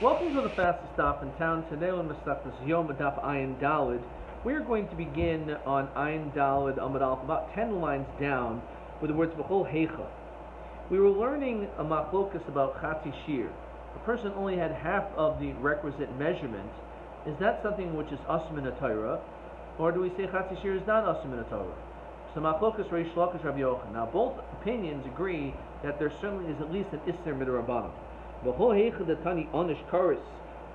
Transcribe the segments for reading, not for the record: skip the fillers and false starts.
Welcome to the fastest stop in town. Today on the stop is Yoma Daf Ayin Dalid. We are going to begin on Ayin Dalid Amud Aleph, about 10 lines down, with the words B'chol Heicha. We were learning a machlokas about Chatzi Shir. A person only had half of the requisite measurement. Is that something which is Asum in the Torah, or do we say Chatzi Shir is not Asum in the Torah? So machlokas Reish Lakish Rabbi Yochanan. Now both opinions agree that there certainly is at least an Isser Midrabanan. Is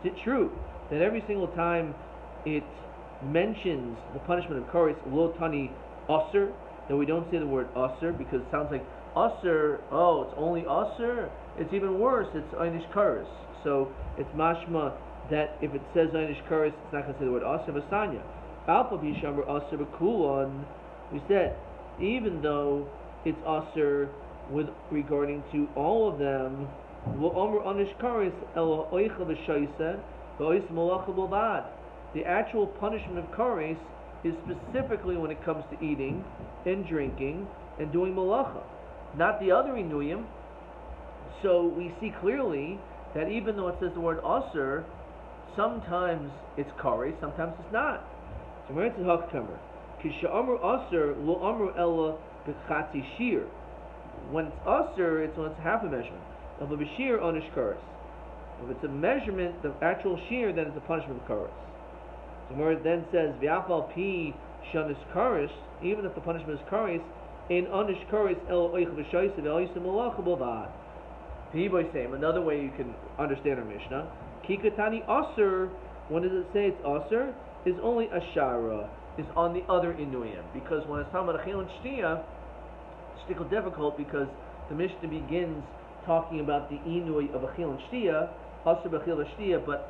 it true that every single time it mentions the punishment of kares, lo tani aser, that we don't say the word aser because it sounds like aser, oh, it's only aser? It's even worse, it's einish kares. So it's mashma that if it says einish kares, it's not going to say the word aser. Vasanya. Alpha bishamar aser b'kulon. We said, even though it's aser with regarding to all of them, the actual punishment of kares is specifically when it comes to eating and drinking and doing malacha, not the other inuyim. So we see clearly that even though it says the word aser, sometimes it's kares, sometimes it's not. So where it's hakkamer, kishamru aser lo amru ella b'chatzi shir. When it's aser, it's when it's half a measurement of a b'shir onish kares. If it's a measurement, the actual shear, then it's a punishment of kares. So where it then says v'afal pi shanis kares, even if the punishment is kares, in onish kares el oich v'shoyse v'oyse malacha b'vad. Piboy same. Another way you can understand our Mishnah. Kikatani aser. When does it say it's aser? Is only ashara. Is on the other inuyim, because when it's talking about achil and shtia, it's difficult because the Mishnah begins talking about the inui of achil and shtia, aser b'achil v'shtia, but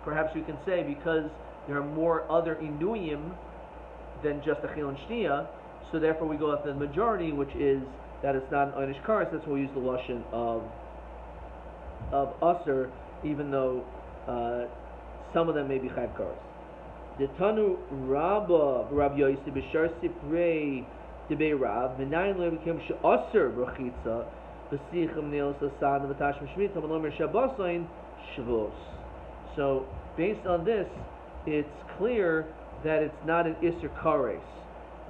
perhaps you can say because there are more other inuyim than just achil and shtia, so therefore we go after the majority, which is that it's not an einish kares. That's why we use the lashon of aser, even though some of them may be chayv kares. The Tanu Rabbi Yosef b'shar siprei debei Rav v'nayin lo became she'aser b'chitza b'sicham neil sasan v'tashim shmita v'lomer shabasayin shvos. So based on this, it's clear that it's not an Isser Kares.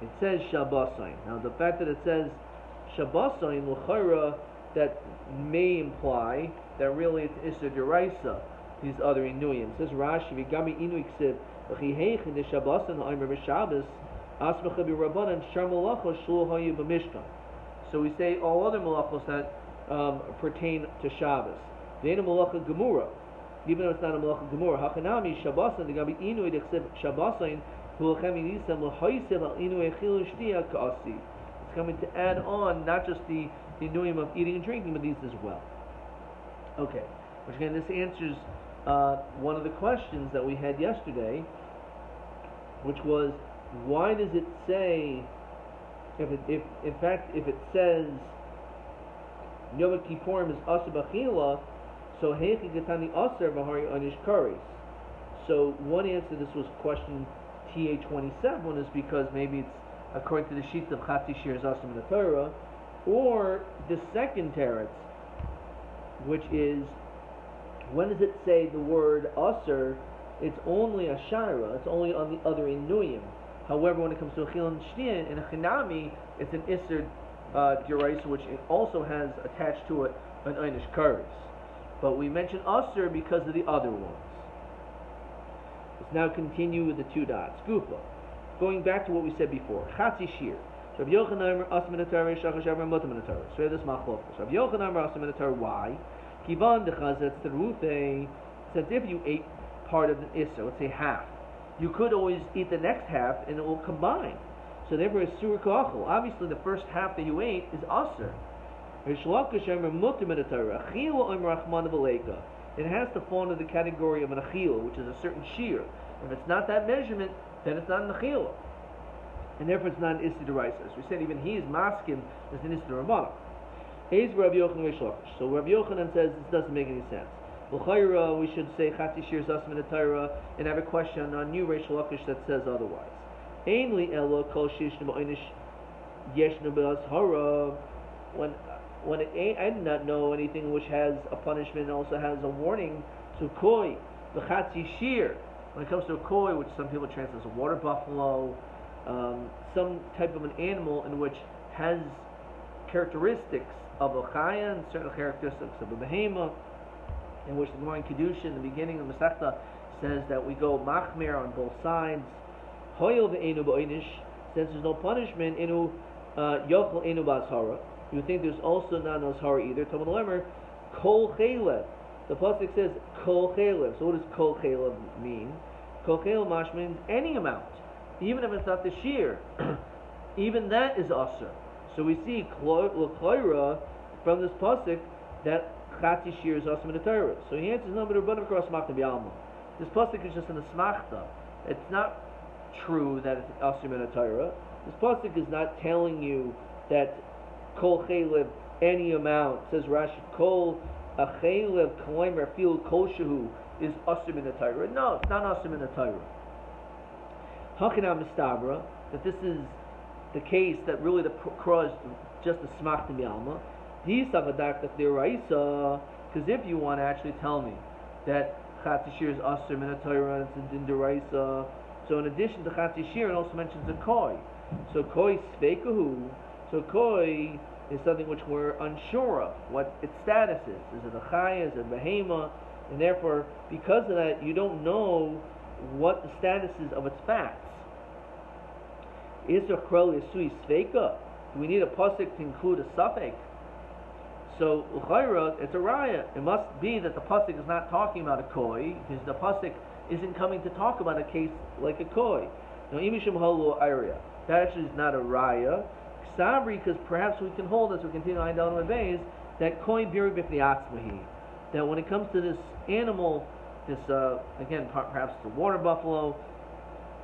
It says shabasayin. Now the fact that it says shabasayin l'chayra, that may imply that really it's Isser Deraisa, these other inuyim. It says Rashi v'gami inu ksiv v'chiheichen de shabasayin ha'aymer b'shabes asmacha b'rabbanan shar malacha shlu hayu b'mishkan. So we say all other malachos that pertain to Shabbos. They ain't a malacha gemura, even though it's not a malacha gemura. Hachanami Shabbosin the gabi inu idechsev Shabbosin hulachem inisam l'hoysev al inu echil shtia kaasi. It's coming to add on not just the inuyim of eating and drinking, but these as well. Okay, which again this answers one of the questions that we had yesterday, which was why does it say? If it says Yom Kippurim is Aser B'chila, so Heichi Gatani Aser V'Hari Anish Kares. So one answer to this was question TA27 is because maybe it's according to the sheets of Chatzi Shir is Aser in the Torah, or the second teretz, which is when does it say the word Aser? It's only a Shara, it's only on the other inuyim. However, when it comes to achil and shtia and a chinami, it's an isser deraisa, which it also has attached to it an einish kares. But we mentioned aser because of the other ones. Let's now continue with the two dots. Gufa. Going back to what we said before. Chatzi shir. So Rabbi Yochanan aser min haTorah, Shachar shavar mutar min haTorah. So we have this machlokas. Rabbi Yochanan aser min haTorah. Why? Kivan dechazet terufe. Since if you ate part of the isser, let's say half, you could always eat the next half and it will combine. So therefore it's sur kachol. Obviously the first half that you ate is aser. It has to fall into the category of an achil, which is a certain shear. If it's not that measurement, then it's not an achil. And therefore it's not an issur deraisa. As we said, even he is maskim as an issur derabanan. So Rabbi Yochanan says this doesn't make any sense. L'chayra, we should say Chatzi Shir Zasam in the Torah and have a question on new Reish Lakish that says otherwise. Ainli elo kol shishnu ba'inish yeshnu b'azhara. When I did not know anything which has a punishment and also has a warning, So koi, v'chatzi shir. When it comes to a koi, which some people translate as a water buffalo, some type of an animal in which has characteristics of a chaya and certain characteristics of a behema, in which the Gemara in Kedusha in the beginning of the Masechta says that we go machmir on both sides. Hoyel ve'enu ba'inish, since there's no punishment, enu yochel enu ba'azhara. You would think there's also not an azhara either. Talmud Lemer, kol chelev. The pasuk says kol chelev. So what does kol chelev mean? Kol chelev mash means any amount, even if it's not the shear. Even that is usher. So we see l'chayra from this pasuk that chati shear is usher in the Torah. So he answers no, but Rabbanim across Makna B'Alma. This pasuk is just an asmachta. It's not true that it's usher in the Torah. This pasuk is not telling you that kol chelev any amount. It says Rashi kol a chelev kleimer fil kol shehu is usher in the Torah. No, it's not usher in the Torah. Hachinam mistabra that this is the case that really the cross just a smach to bialma. These have a doctor deraisa, because if you want to actually tell me that chatzi shir is aser min Torah and it's in deraisa, so in addition to chatzi shir, it also mentions a koi. So koi sveikahu. So koi is something which we're unsure of what its status is. Is it a chaya? Is it a behema? And therefore, because of that, you don't know what the status is of its facts. Is there krol yisui sveika? Do we need a pasuk to include a suffix? So l'chayra, it's a raya. It must be that the pasuk is not talking about a koi, because the pasuk isn't coming to talk about a case like a koi. Now, imishim halu area. That actually is not a raya. Sabri, because perhaps we can hold as we continue on down the bays that koi biri b'fnei atzmahi. That when it comes to this animal, this again perhaps the water buffalo,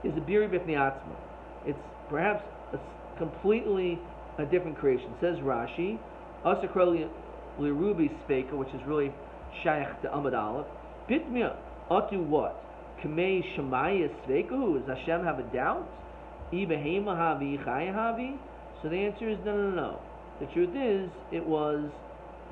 is a biri b'fnei atzma. It's perhaps a completely a different creation. Says Rashi, Asakroli Lirubi Speka, which is really Shaykh to Amad Aleph. Bitmia, Atu what? Kamei Shemaya Svekahu? Does Hashem have a doubt? Ibehema Havi Chaya Havi? So the answer is no. The truth is, it was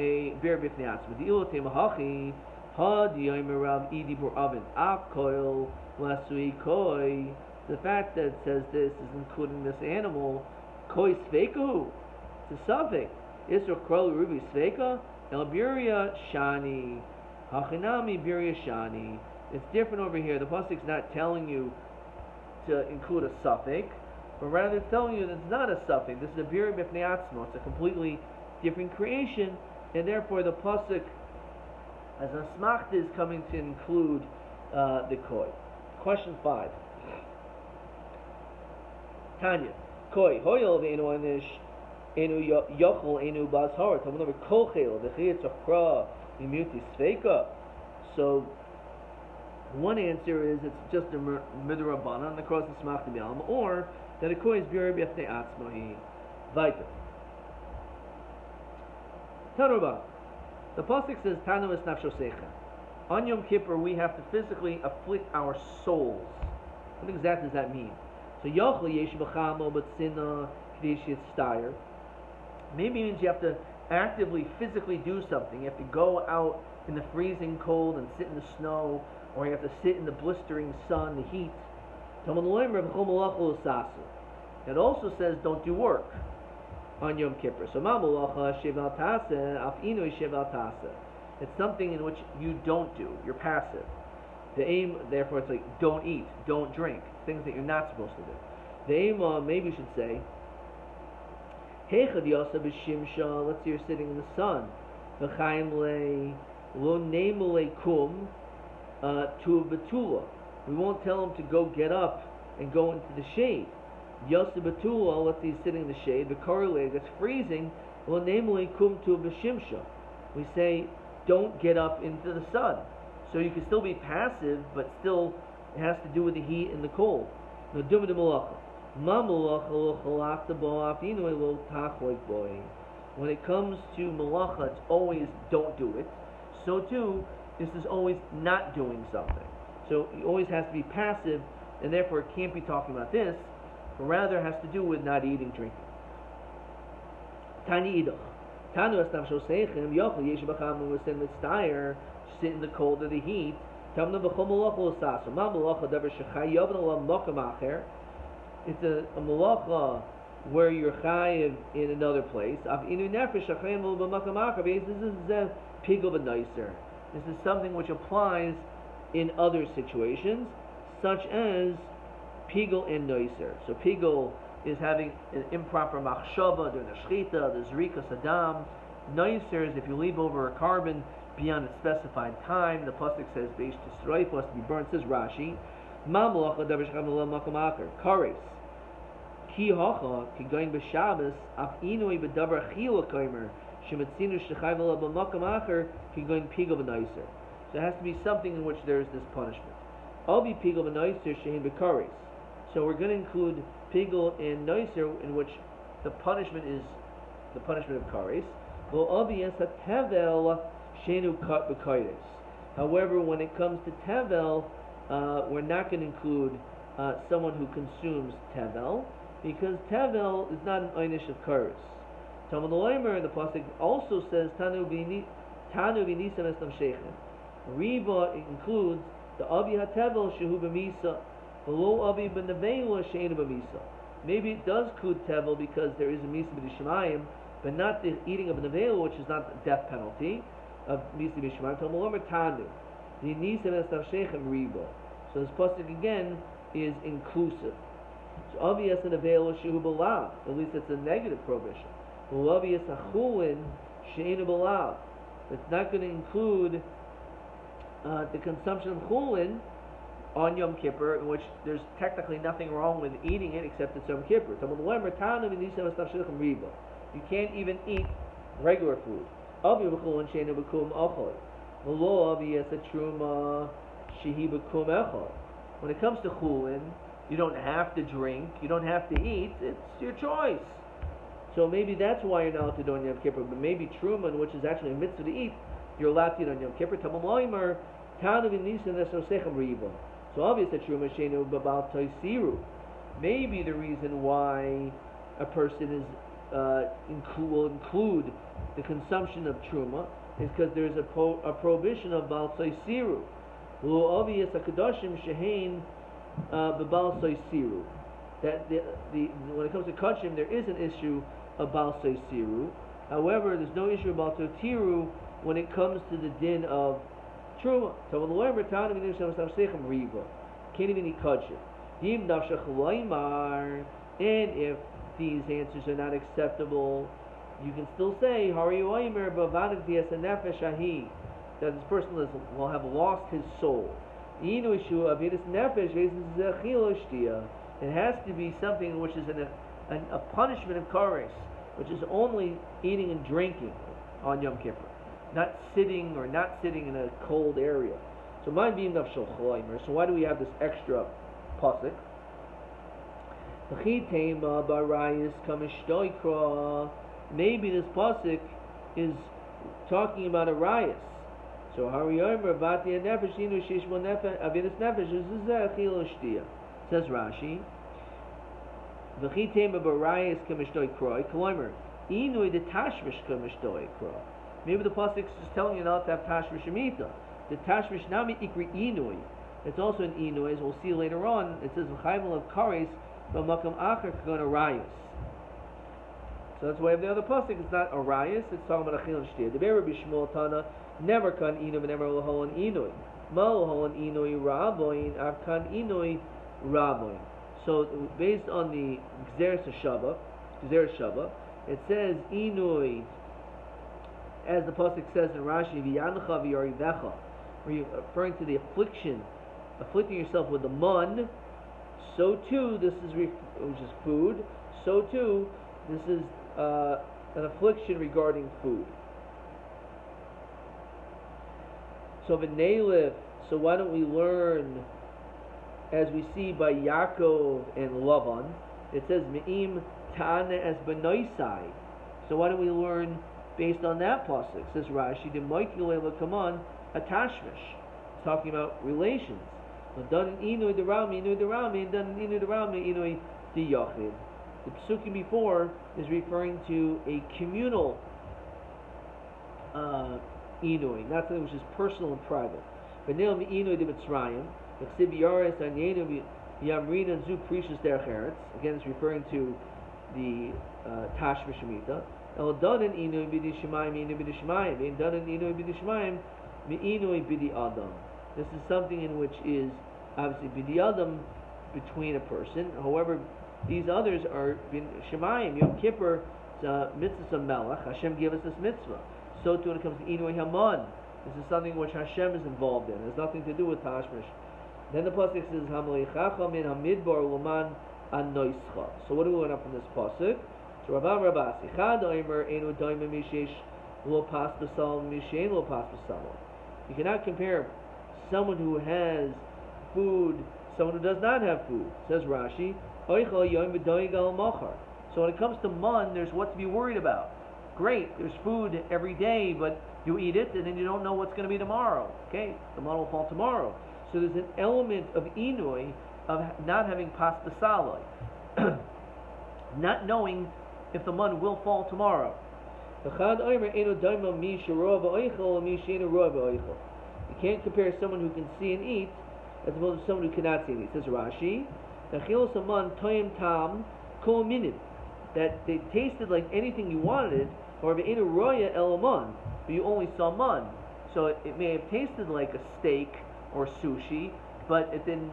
a Ber Bifnei Atzma. The Ilote Mahachi, Ha Diyomer Rav Idi Bor Avin, Av Koil, Lasui Koi. The fact that it says this is including this animal, koi sveikahu, it's a suffix. Isra krol rubi sveika, el biria shani, hachinami biria shani. It's different over here. The pasuk's not telling you to include a suffix, but rather it's telling you that it's not a suffix. This is a biria b'fnei atzmo. It's a completely different creation, and therefore the pasuk, as a smachta, is coming to include the koi. Question 5. Tanya, koi hoyel ve'enu anish enu yochel enu bazhar. Talmud number kochel v'chiyetz achra imuti sveika. So one answer is it's just a midrabanan on the cross of smach b'alma, or that a koi is b'yir b'yafnei atzmahi. Vayta. Tanuba. The pasuk says Tanu es nafsho secha. On Yom Kippur we have to physically afflict our souls. What exactly does that mean? So yochel yesh b'chamo b'tzina k'dish yitztayr. Maybe it means you have to actively, physically do something. You have to go out in the freezing cold and sit in the snow, or you have to sit in the blistering sun, the heat. It also says don't do work on Yom Kippur. So it's something in which you don't do. You're passive. The aim, therefore, it's like don't eat, don't drink, things that you're not supposed to do. The aim, maybe you should say, let's say you're sitting in the sun. We won't tell him to go get up and go into the shade. Let's say he's sitting in the shade. The correlate that's freezing. We say don't get up into the sun. So you can still be passive, but still it has to do with the heat and the cold. When it comes to malacha, it's always don't do it. So too, this is always not doing something. So it always has to be passive, and therefore it can't be talking about this, but rather it has to do with not eating, drinking. Tani idach. Tanu es nafsho seichem yochel yesh b'cham u'esen mitztayer sit in the cold or the heat. It's a malacha where you're chayiv in another place. This is something which applies in other situations, such as pigul and noiser. So pigul is having an improper machshava during the shchita, the zrika sadam. Noiser is if you leave over a carbon beyond a specified time. The pasuk says beish tisroif was to be burnt. Says Rashi, ma malacha davar shecham makam acher kares ki hacha ki going b'Shabbos af inui b'davar chila kaimer shematzinu shechayv ala b'makam acher ki going pigul b'noiser. So it has to be something in which there is this punishment. I'll be pigul b'noiser shehin b'kares. So we're going to include pigul and noiser in which the punishment is the punishment of kares. Well, obvious that tevel shenu cut b'kaides. However, when it comes to tevel, we're not going to include someone who consumes tevel, because tevel is not an einish of kares. Talmud Leimer, the pasuk also says tanu v'nisam estam sheichem. Riba includes the avi hatevel shehu b'misa, below avi b'nevela sheinu b'misa. Maybe it does include tevel because there is a misa b'dishamayim, but not the eating of nevela, which is not the death penalty of misa b'dishamayim. Talmud Leimer tanu v'nisam estam sheichem riba. So this pasuk again is inclusive. So obvious and avail shehu b'lav. At least it's a negative prohibition. Obvious achulin sheinu b'lav. It's not going to include the consumption of chulin on Yom Kippur, in which there's technically nothing wrong with eating it except it's Yom Kippur. You can't even eat regular food. When it comes to chulin, you don't have to drink, you don't have to eat, it's your choice. So maybe that's why you're not allowed to do on Yom Kippur, but maybe Truman, which is actually a mitzvah to eat, you're allowed to eat on Yom Kippur. So obviously Truma Shenu Babal Toisiru. Maybe the reason why a person is will include the consumption of Truma is because there's a prohibition of Bal Toisiru. Lo obvious Akadoshim Shehain Babal Toisiru. That when it comes to Kachim, there is an issue of Bal Toisiru. However, there's no issue about Totiru when it comes to the din of Truma. So when the Lord returned to me, can't even eat kosher. And if these answers are not acceptable, you can still say that this person will have lost his soul. It has to be something which is a punishment of kares, which is only eating and drinking on Yom Kippur, not sitting in a cold area. So mine being nafshel chaymer. So why do we have this extra pasuk? Maybe this pasuk is talking about a rayas. So hariyomer vati nefesh inu shishmon avidus nefesh is achil shtia. Says Rashi. V'chitema barayas kamishtoy kroi. Kolomer inui de tashmish kamishtoy kroi. Maybe the pasuk is just telling you not to have tashmish shemita. The tashmish nami ikri inui. It's also an inui, as we'll see later on. It says v'chayvel of kares b'makam acher kagona rayas. So that's why we have the other pasuk. It's not a rayas. It's talking about achil and shtia. The Rabbi Shmuel Tana never kan inui and never lahol and inui. Ma lahol and inui raboin av kan inui raboin. So based on the Gzeres Shava, it says inui, as the pasuk says in Rashi, v'yancha v'yarivecha, referring to the afflicting yourself with the mun. So too, this is which is food. So too, this is an affliction regarding food. So v'neilif. So why don't we learn, as we see by Yaakov and Lavan? It says me'im ta'ana as benoisai. So why don't we learn based on that pasuk? Says Rashi, the moikilei come on a tashmish. It's talking about relations. Done inui the rami, and done inui the rami, inui the yachid. The psukim before is referring to a communal inui, not something which is personal and private. V'nil mi'inui de Mitzrayim, v'chsiv yaris anyenu yamrin zu precious derech eretz. Again, it's referring to the Tash v'Shemita. El daden inui b'di shemayim inui b'di shemayim. Ein daden inui b'di shemayim mi'inui b'di adam. This is something in which is obviously b'di adam, between a person. However, these others are shemayim. Yom Kippur, mitzvah melech. Hashem gave us this mitzvah. So too when it comes to inui haman. This is something which Hashem is involved in. It has nothing to do with Tashmish. Then the pasuk says Hamleichacha min hamidbar uman anoischa. So what do we learn up from this pasuk? So Rabbi Sichad Omer enu daima mishesh lo pas b'sal mishein lo pas b'sal. You cannot compare someone who has food, someone who does not have food. Says Rashi, Oichel yom v'doigal machar. So when it comes to man, there's what to be worried about. Great, there's food every day, but you eat it and then you don't know what's going to be tomorrow. Okay, the man will fall tomorrow. So there's an element of inui, of not having pas b'saloi, not knowing if the man will fall tomorrow. You can't compare someone who can see and eat as opposed to someone who cannot see and eat. Says Rashi, that they tasted like anything you wanted, or but you only saw man. So it may have tasted like a steak or sushi, but it didn't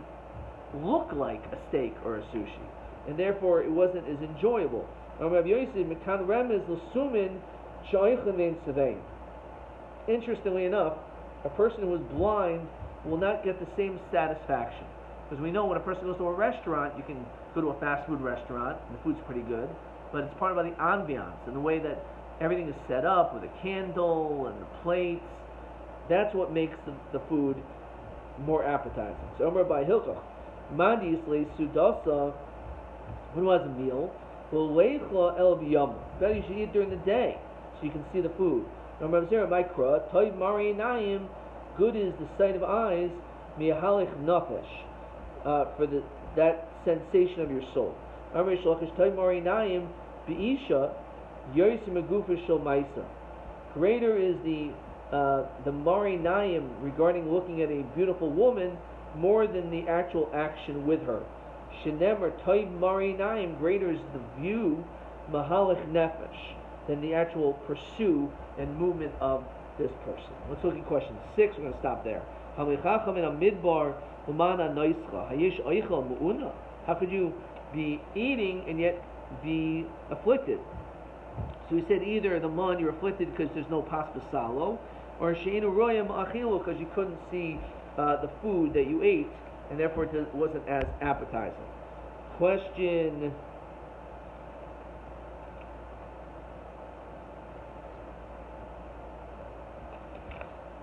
look like a steak or a sushi, and therefore it wasn't as enjoyable. Interestingly enough, a person who is blind will not get the same satisfaction, because we know when a person goes to a restaurant, you can go to a fast food restaurant and the food's pretty good, but it's part of the ambiance and the way that everything is set up with a candle and the plates. That's what makes the food more appetizing. So Omer by Hilchach, Mandisle Sudasa, when was a meal, Leichla El Yoma. Better you should eat during the day so you can see the food. Omer Zera Mikra, Toiv Mari Naim, good is the sight of eyes, Miahalich Nafesh, for that sensation of your soul. Omer Shlachish Toiv Mari Naim, Beisha, Yosim Agufa Shel Maisa. Greater is the Mari Naim regarding looking at a beautiful woman more than the actual action with her. Shenemar Toiv Mari Naim, greater is the view, Mahalich Nefesh, than the actual pursuit and movement of this person. Let's look at question 6. We're going to stop there. How could you be eating and yet be afflicted? So we said either the man, you're afflicted because there's no pas b'salo, or she'enu royam achilu, because you couldn't see the food that you ate, and therefore it wasn't as appetizing. Question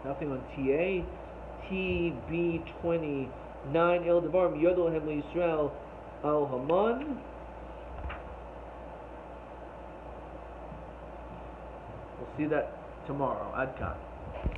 nothing on TA. TB29 El Devar Yodel Hem Yisrael Al Haman. We'll see that tomorrow. Adkan.